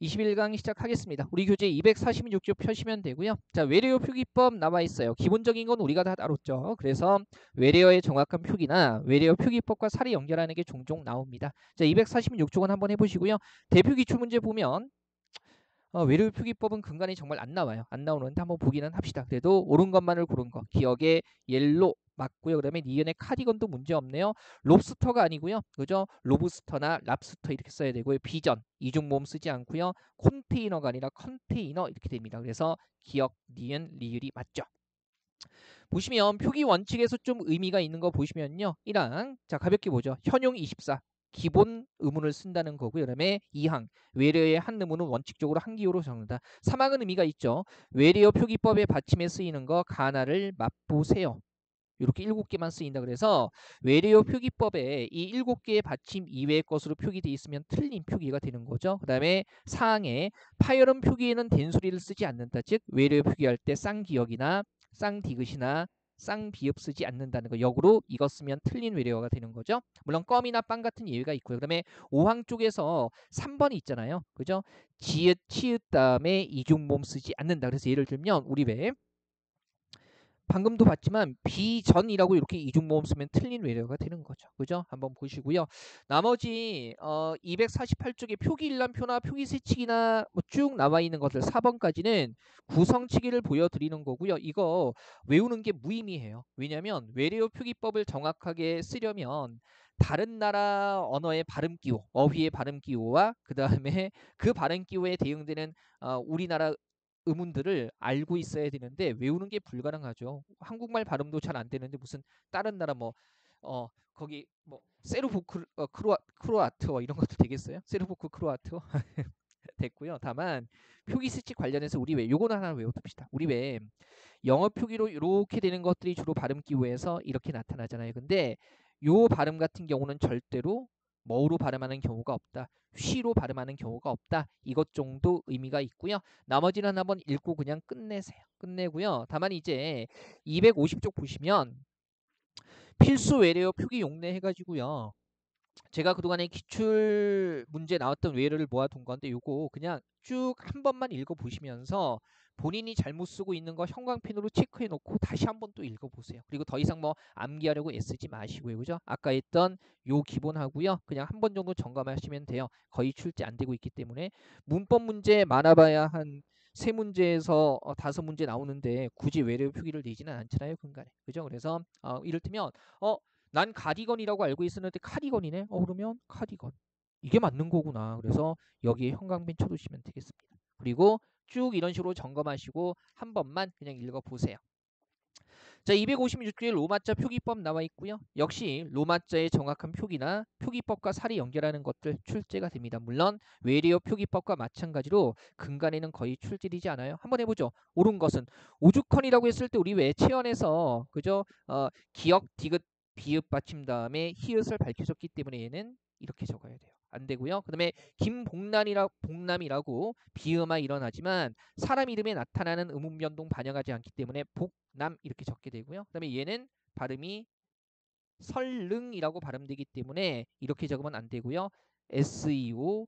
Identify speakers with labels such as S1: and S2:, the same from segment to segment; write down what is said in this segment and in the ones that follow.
S1: 21강 시작하겠습니다. 우리 교재 246쪽 펴시면 되고요. 자, 외래어 표기법 나와 있어요. 기본적인 건 우리가 다 다뤘죠. 그래서 외래어의 정확한 표기나 외래어 표기법과 사례 연결하는 게 종종 나옵니다. 자, 246쪽은 한번 해보시고요. 대표 기출문제 보면 외래어 표기법은 근간이 정말 안 나와요. 안 나오는데 한번 보기는 합시다. 그래도 옳은 것만을 고른 거. 기억에 옐로 맞고요. 그다음에 니은의 카디건도 문제 없네요. 롭스터가 아니고요. 그죠? 로브스터나 랍스터 이렇게 써야 되고요. 비전 이중모음 쓰지 않고요. 콘테이너가 아니라 컨테이너 이렇게 됩니다. 그래서 기억, 니은, 리을이 맞죠. 보시면 표기 원칙에서 좀 의미가 있는 거 보시면요. 1항 자 가볍게 보죠. 현용 24 기본 의문을 쓴다는 거고요. 그다음에 2항 외래어의 한 의문은 원칙적으로 한 기호로 적는다. 3항은 의미가 있죠. 외래어 표기법의 받침에 쓰이는 거 가나를 맛보세요. 이렇게 7개만 쓰인다. 그래서 외래어 표기법에 이 7개의 받침 이외의 것으로 표기되어 있으면 틀린 표기가 되는 거죠. 그 다음에 4항에 파열음 표기에는 된소리를 쓰지 않는다. 즉 외래어 표기할 때 쌍기역이나 쌍디귿이나 쌍비읍 쓰지 않는다는 거. 역으로 이것 쓰면 틀린 외래어가 되는 거죠. 물론 껌이나 빵 같은 예외가 있고요. 그 다음에 5항 쪽에서 3번이 있잖아요. 그죠? 지읒, 치읒 다음에 이중모음 쓰지 않는다. 그래서 예를 들면 우리 왜 방금도 봤지만 비전이라고 이렇게 이중모음 쓰면 틀린 외래어가 되는 거죠. 그죠? 한번 보시고요. 나머지 248쪽에 표기일람표나 표기세칙이나 쭉 나와 있는 것들 4번까지는 구성치기를 보여드리는 거고요. 이거 외우는 게 무의미해요. 왜냐하면 외래어 표기법을 정확하게 쓰려면 다른 나라 언어의 발음 기호, 어휘의 발음 기호와 그 다음에 그 발음 기호에 대응되는 우리나라 의문들을 알고 있어야 되는데 외우는 게 불가능하죠. 한국말 발음도 잘 안 되는데 무슨 다른 나라 거기 세르보크 크로아트어 이런 것도 되겠어요? 세르보크 크로아트어 됐고요. 다만 표기수칙 관련해서 우리 왜 요거는 하나 외워둡시다. 우리 왜 영어 표기로 이렇게 되는 것들이 주로 발음 기호에서 이렇게 나타나잖아요. 근데 요 발음 같은 경우는 절대로 뭐로 발음하는 경우가 없다. 쉬로 발음하는 경우가 없다. 이것 정도 의미가 있고요. 나머지는 한번 읽고 그냥 끝내세요. 끝내고요. 다만 이제 250쪽 보시면 필수 외래어 표기 용례 해가지고요. 제가 그동안에 기출 문제 나왔던 외래를 모아둔 건데 요거 그냥 쭉 한 번만 읽어보시면서 본인이 잘못 쓰고 있는 거 형광펜으로 체크해 놓고 다시 한번 또 읽어보세요. 그리고 더 이상 암기하려고 애쓰지 마시고요. 그죠? 아까 했던 요 기본하고요. 그냥 한 번 정도 점검하시면 돼요. 거의 출제 안 되고 있기 때문에 문법 문제 많아봐야 한 세 문제에서 5문제 나오는데 굳이 외래 표기를 내지는 않잖아요. 근간에. 그죠? 그래서 이를테면 난 가디건이라고 알고 있었는데 카디건이네. 그러면 카디건. 이게 맞는 거구나. 그래서 여기에 형광펜 쳐두시면 되겠습니다. 그리고 쭉 이런 식으로 점검하시고 한 번만 그냥 읽어보세요. 자, 256쪽에 로마자 표기법 나와 있고요. 역시 로마자의 정확한 표기나 표기법과 사례 연결하는 것들 출제가 됩니다. 물론 외래어 표기법과 마찬가지로 근간에는 거의 출제되지 않아요. 한번 해보죠. 옳은 것은 오죽헌이라고 했을 때 우리 왜 체언에서 그죠? 기역, 디귿, 비읍 받침 다음에 히읗을 밝혀줬기 때문에 얘는 이렇게 적어야 돼요. 안 되고요. 그다음에 복남이라고 비음화 일어나지만 사람 이름에 나타나는 음운 변동 반영하지 않기 때문에 복남 이렇게 적게 되고요. 그다음에 얘는 발음이 설릉이라고 발음되기 때문에 이렇게 적으면 안 되고요. SEOLLEUNG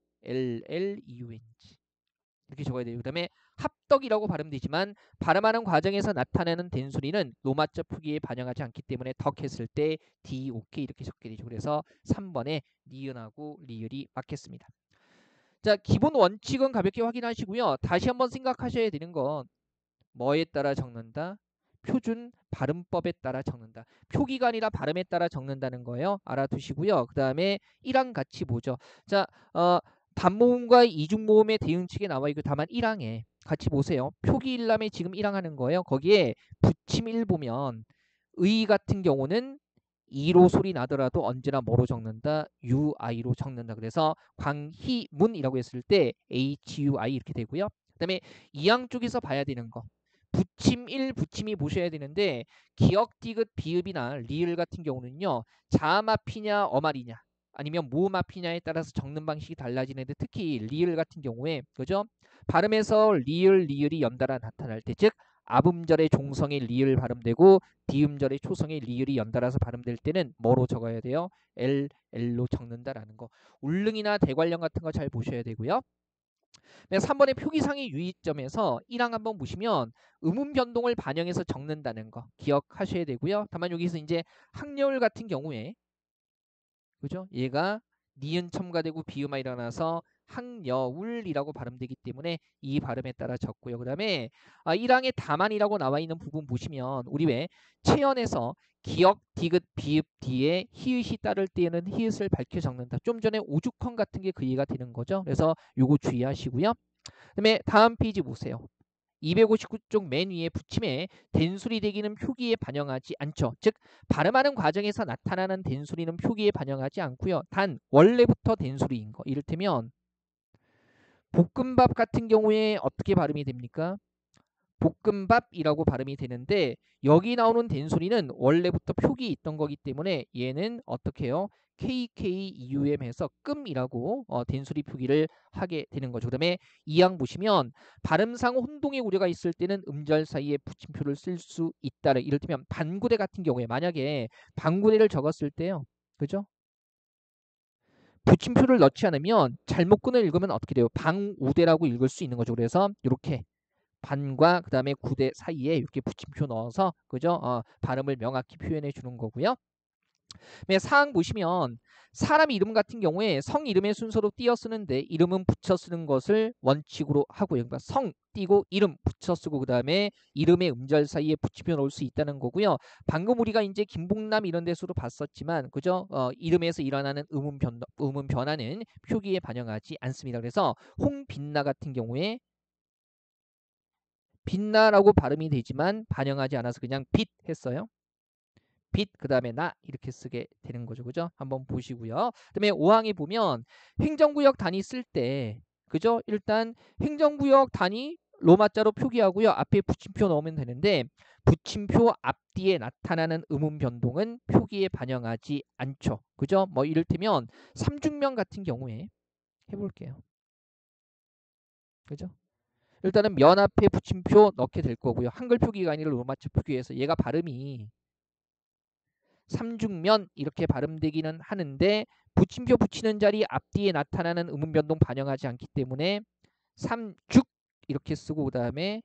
S1: 이렇게 적어야 돼요. 그다음에 합덕이라고 발음되지만 발음하는 과정에서 나타나는 된소리는 로마자 표기에 반영하지 않기 때문에 덕했을 때 DOK 이렇게 적게 되죠. 그래서 3번에 니은하고 리을이 맞겠습니다. 자, 기본 원칙은 가볍게 확인하시고요. 다시 한번 생각하셔야 되는 건 뭐에 따라 적는다? 표준 발음법에 따라 적는다. 표기가 아니라 발음에 따라 적는다는 거예요. 알아두시고요. 그 다음에 1항 같이 보죠. 자, 단모음과 이중모음의 대응칙에 나와 있고 다만 1항에 같이 보세요. 표기일람에 지금 1항 하는 거예요. 거기에 붙임 1 보면 의 같은 경우는 이로 소리 나더라도 언제나 뭐로 적는다? UI로 적는다. 그래서 광희문이라고 했을 때 HUI 이렇게 되고요. 그 다음에 이항 쪽에서 봐야 되는 거. 붙임 1, 붙임 2 보셔야 되는데 기역, 디귿, 비읍이나 리을 같은 경우는요. 자음 앞이냐 어말이냐 아니면 모음 앞이냐에 따라서 적는 방식이 달라지는데 특히 리을 같은 경우에 그죠? 발음에서 리을, 리을이 연달아 나타날 때 즉 아음절의 종성의 리을 발음되고 디음절의 초성의 리을이 연달아서 발음될 때는 뭐로 적어야 돼요? L로 적는다라는 거. 울릉이나 대관령 같은 거 잘 보셔야 되고요. 3번의 표기상의 유의점에서 1항 한번 보시면 음운 변동을 반영해서 적는다는 거 기억하셔야 되고요. 다만 여기서 이제 학려울 같은 경우에 그죠? 얘가 니은 첨가되고 비음화 일어나서 학여울이라고 발음되기 때문에 이 발음에 따라 적고요. 그 다음에 1항에 다만이라고 나와 있는 부분 보시면 우리 왜 체연에서 기역, 디귿, 비읍 뒤에 히읗이 따를 때에는 히읗을 밝혀 적는다. 좀 전에 오죽헌 같은 게 그 이해가 되는 거죠. 그래서 요거 주의하시고요. 그다음에 다음 페이지 보세요. 259쪽 맨 위에 붙임에 된소리 대기는 표기에 반영하지 않죠. 즉 발음하는 과정에서 나타나는 된소리는 표기에 반영하지 않고요. 단 원래부터 된소리인 거. 이를테면 볶음밥 같은 경우에 어떻게 발음이 됩니까? 볶음밥이라고 발음이 되는데 여기 나오는 된소리는 원래부터 표기 있던 거기 때문에 얘는 어떻게 해요? KKEUM 해서 끔이라고 된소리 표기를 하게 되는 거죠. 그 다음에 이항 보시면 발음상 혼동의 우려가 있을 때는 음절 사이에 붙임표를 쓸 수 있다. 이를테면 반구대 같은 경우에 만약에 반구대를 적었을 때요. 그죠? 붙임표를 넣지 않으면 잘못근을 읽으면 어떻게 돼요? 방우대라고 읽을 수 있는 거죠. 그래서 이렇게 반과 그 다음에 구대 사이에 이렇게 붙임표 넣어서 그죠? 발음을 명확히 표현해 주는 거고요. 사항 보시면 사람 이름 같은 경우에 성 이름의 순서로 띄어 쓰는데 이름은 붙여 쓰는 것을 원칙으로 하고요. 그러니까 성 띄고 이름 붙여 쓰고 그 다음에 이름의 음절 사이에 붙임표 넣을 수 있다는 거고요. 방금 우리가 이제 김봉남 이런 데서도 봤었지만 그죠? 이름에서 일어나는 음운 변화는 표기에 반영하지 않습니다. 그래서 홍빛나 같은 경우에 빛나라고 발음이 되지만 반영하지 않아서 그냥 빛 했어요. 빛 그다음에 나 이렇게 쓰게 되는 거죠. 그죠? 한번 보시고요. 그다음에 5항에 보면 행정구역 단위 쓸 때 그죠? 일단 행정구역 단위 로마자로 표기하고요. 앞에 붙임표 넣으면 되는데 붙임표 앞뒤에 나타나는 음운 변동은 표기에 반영하지 않죠. 그죠? 뭐 이를테면 삼중명 같은 경우에 해볼게요. 그죠? 일단은 면 앞에 붙임표 넣게 될 거고요. 한글 표기가 아니라 로마자 표기에서 얘가 발음이 삼중면 이렇게 발음되기는 하는데 붙임표 붙이는 자리 앞뒤에 나타나는 음운 변동 반영하지 않기 때문에 삼죽 이렇게 쓰고 그다음에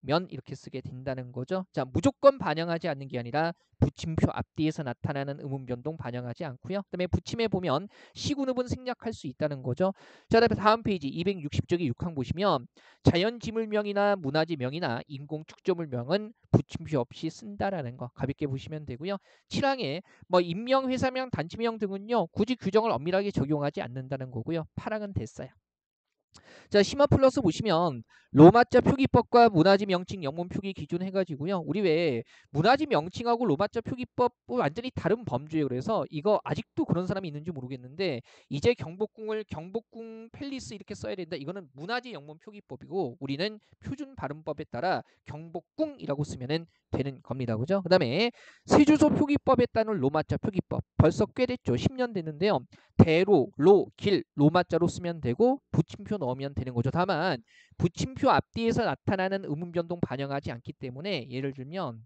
S1: 면 이렇게 쓰게 된다는 거죠. 자, 무조건 반영하지 않는 게 아니라 붙임표 앞뒤에서 나타나는 음운 변동 반영하지 않고요. 그다음에 붙임에 보면 시군읍은 생략할 수 있다는 거죠. 자, 다음 페이지 260쪽의 6항 보시면 자연지물명이나 문화지명이나 인공축조물명은 붙임표 없이 쓴다라는 거 가볍게 보시면 되고요. 7항에 뭐 인명, 회사명, 단체명 등은요. 굳이 규정을 엄밀하게 적용하지 않는다는 거고요. 8항은 됐어요. 자, 심화 플러스 보시면 로마자 표기법과 문화지 명칭 영문 표기 기준 해가지고요. 우리 왜 문화지 명칭하고 로마자 표기법 완전히 다른 범주예요. 그래서 이거 아직도 그런 사람이 있는지 모르겠는데 이제 경복궁을 경복궁 팰리스 이렇게 써야 된다. 이거는 문화지 영문 표기법이고 우리는 표준 발음법에 따라 경복궁이라고 쓰면은 되는 겁니다. 그죠? 그다음에 세주소 표기법에 따른 로마자 표기법 벌써 꽤 됐죠. 10년 됐는데요. 대로, 로, 길, 로마자로 쓰면 되고 붙임표 넣으면 되는 거죠. 다만 붙임표 앞뒤에서 나타나는 음운 변동 반영하지 않기 때문에 예를 들면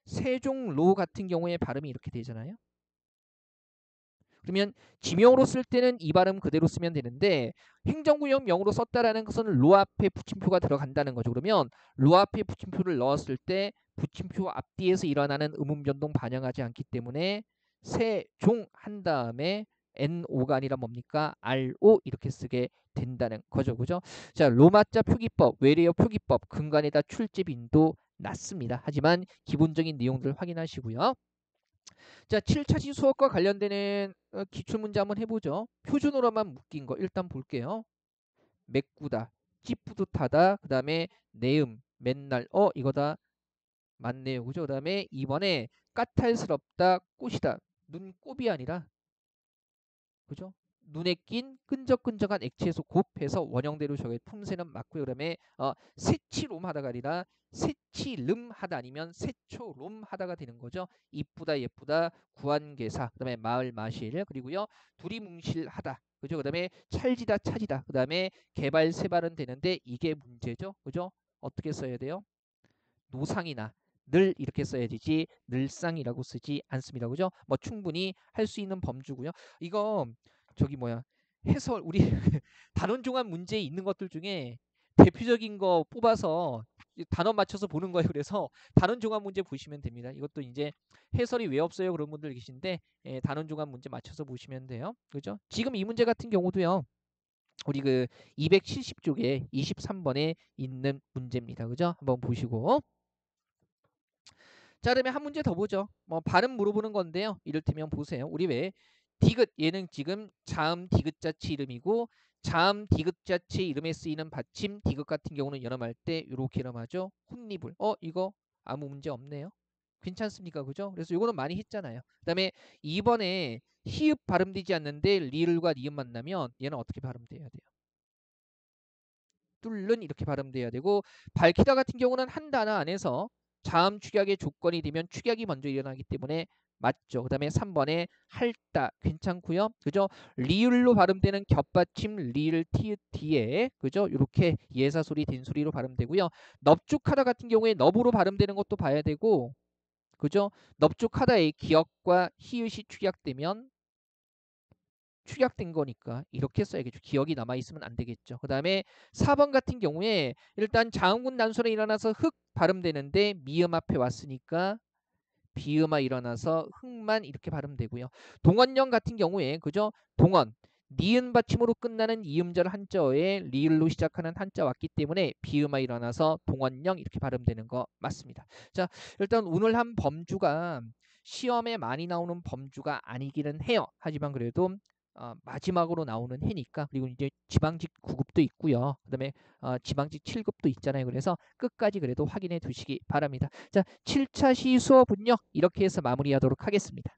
S1: 세종로 같은 경우에 발음이 이렇게 되잖아요. 그러면 지명으로 쓸 때는 이 발음 그대로 쓰면 되는데 행정구역 명으로 썼다라는 것은 로 앞에 붙임표가 들어간다는 거죠. 그러면 로 앞에 붙임표를 넣었을 때 붙임표 앞뒤에서 일어나는 음운 변동 반영하지 않기 때문에 세종 한 다음에 NO가 아니라 뭡니까? RO 이렇게 쓰게 된다는 거죠. 그죠? 자, 로마자 표기법, 외래어 표기법 근간에다 출제 빈도 낮습니다. 하지만 기본적인 내용들 확인하시고요. 자, 7차시 수업과 관련되는 기출문제 한번 해보죠. 표준어로만 묶인 거 일단 볼게요. 메꾸다, 찌뿌듯하다, 그 다음에 내음, 맨날, 이거다 맞네요. 그죠? 그 다음에 2번에 까탈스럽다, 꽃이다. 눈곱이 아니라, 그죠? 눈에 낀 끈적끈적한 액체에서 곱해서 원형대로 적의 품새는 맞고요. 그다음에 새치롬하다가 아니라 새치름하다 아니면 새초롬하다가 되는 거죠. 이쁘다 예쁘다 구한계사 그다음에 마을 마실 그리고요 두리뭉실하다 그죠. 그다음에 찰지다 차지다 그다음에 개발 세발은 되는데 이게 문제죠. 그죠. 어떻게 써야 돼요? 노상이나 늘 이렇게 써야 되지 늘상이라고 쓰지 않습니다. 그죠? 뭐 충분히 할 수 있는 범주고요. 이거 저기 뭐야 해설 우리 단원 종합 문제에 있는 것들 중에 대표적인 거 뽑아서 단원 맞춰서 보는 거예요. 그래서 단원 종합 문제 보시면 됩니다. 이것도 이제 해설이 왜 없어요? 그런 분들 계신데 단원 종합 문제 맞춰서 보시면 돼요. 그죠? 지금 이 문제 같은 경우도요. 우리 그 270쪽에 23번에 있는 문제입니다. 그죠? 한번 보시고. 자, 그러면 한 문제 더 보죠. 뭐 발음 물어보는 건데요. 이를테면 보세요. 우리 왜 디귿 얘는 지금 자음 디귿 자치 이름이고 자음 디귿 자치 이름에 쓰이는 받침 디귿 같은 경우는 연음할 때 이렇게 연음하죠. 혼리불. 이거 아무 문제 없네요. 괜찮습니까? 그죠? 그래서 이거는 많이 했잖아요. 그다음에 2번에 히읗 발음되지 않는데 리을과 니은 만나면 얘는 어떻게 발음돼야 돼요? 뚫는 이렇게 발음돼야 되고 밝히다 같은 경우는 한 단어 안에서 자음 축약의 조건이 되면 축약이 먼저 일어나기 때문에 맞죠. 그 다음에 3번에 할다 괜찮고요. 그죠? 리을로 발음되는 겹받침 리을 티읕 뒤에 그죠? 이렇게 예사소리 된소리로 발음되고요. 넙죽하다 같은 경우에 넙으로 발음되는 것도 봐야 되고 그죠? 넙죽하다의 기억과 히읗이 축약되면 축약된 거니까 이렇게 써야겠죠. 기억이 남아있으면 안 되겠죠. 그 다음에 4번 같은 경우에 일단 자음군 단순에 일어나서 흑 발음되는데 미음 앞에 왔으니까 비음아 일어나서 흑만 이렇게 발음되고요. 동원령 같은 경우에 그죠? 동원 니은 받침으로 끝나는 이음절 한자어에 리을로 시작하는 한자 왔기 때문에 비음아 일어나서 동원령 이렇게 발음되는 거 맞습니다. 자, 일단 오늘 한 범주가 시험에 많이 나오는 범주가 아니기는 해요. 하지만 그래도 마지막으로 나오는 해니까 그리고 이제 지방직 9급도 있고요. 그다음에 지방직 7급도 있잖아요. 그래서 끝까지 그래도 확인해 두시기 바랍니다. 자, 7차 시 수업은요. 이렇게 해서 마무리하도록 하겠습니다.